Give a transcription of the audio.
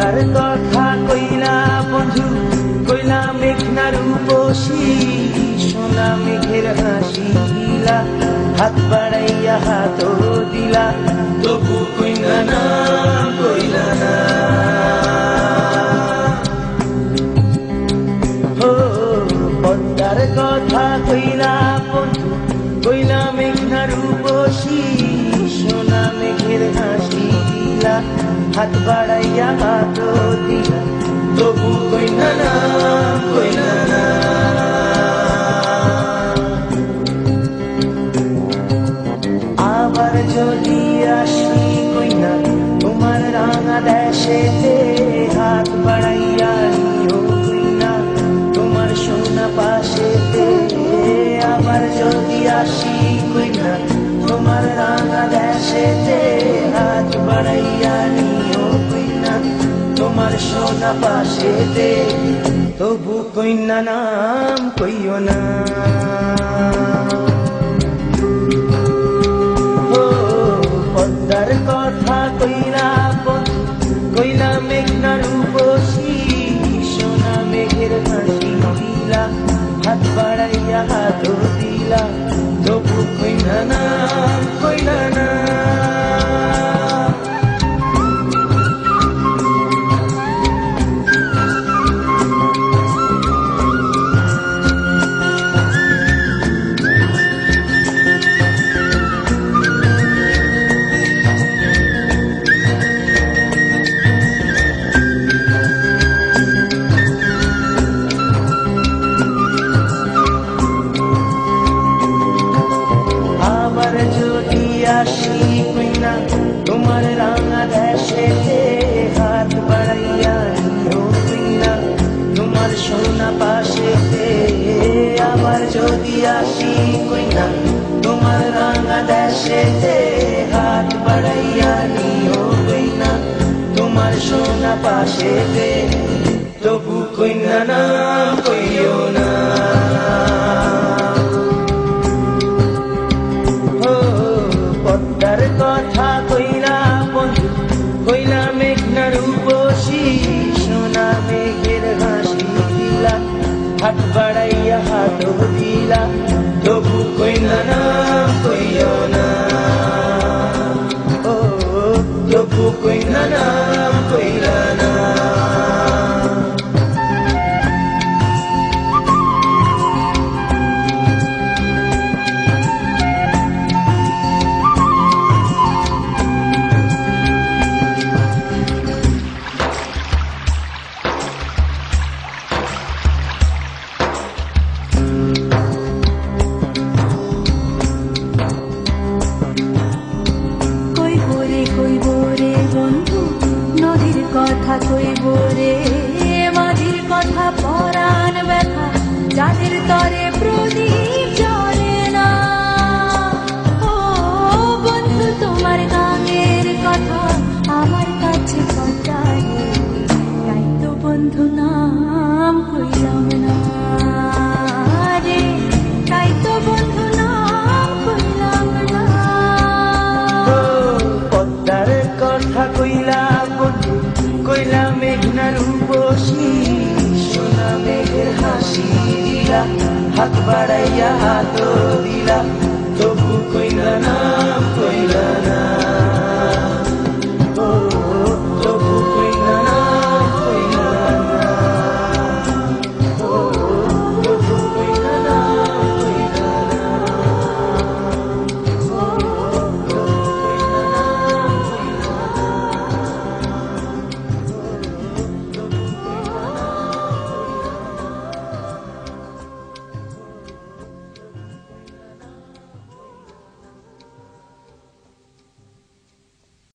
পদ্মার কথা কইলা বন্ধু, কইলা মেঘনা রূপসী, সোনা মেঘের হাসি দিলা, হাত বাড়াইয়া হাত দিলা, তবু কইলা না, কইলা না। ও পদ্মার কথা কইলা বন্ধু, কইলা মেঘনা রূপসী, সোনা মেঘের হাসি দিলা, হাত বাড়াইয়া হাত দিলা, তবু কইলা না, কইলা না। আবার যদি আসি কইনা তোমার রাঙা দেশেতে, হাত বাড়াইয়া নিও কইনা তোমার সোনা পাশেতে। আবার যদি আসি কইনা তোমার রাঙা দেশেতে, হাত বাড়াইয়া নিও কইনা তোমার সোনা পাশেতে, তবু কইনা নাম কইও না। পদ্মার কথা কইলা বন্ধু, কইলা মেঘনা রূপসী, সোনা মেঘের হাসি দিলা, হাত বাড়াইয়া হাত দিলা, তবু কইলা না, কইলা না। যদি আসি কইনা তোমার রাঙা দেশেতে, হাত বাড়াইয়া নিও কইনা তোমার সোনা পাশেতে। আবার যদি আসি কইনা তোমার রাঙা দেশেতে, হাত বাড়াইয়া নিও কইনা তোমার সোনা পাশেতে, তবু কইনা না, কইও না। পদ্মার কথা কইলা বন্ধু, কইলা মেঘনা রূপসী, সোনা মেঘের হাসি দিলা, হাত বাড়াইয়া হাত দিলা, তবু কইলা না, কইও না। ও তবু কইলা না, কইলা না। কথা কইব রে, মাঝির কথা পরাণ ব্যথা, যাদের তরে প্রদীপ জ্বলে না। ও বন্ধু তোমার গানের কথা আমার কাছে পচায়, তাই তো বন্ধু নাম কইলাম না রে, তাই তো বন্ধু নাম কইলাম না। পদ্মার কথা কইলা বন্ধু, কইলা মেঘনা রূপসী, সোনা মেঘের হাসি দিলা, হাত বাড়াইয়া হাত দিলা, তবু কইলা না,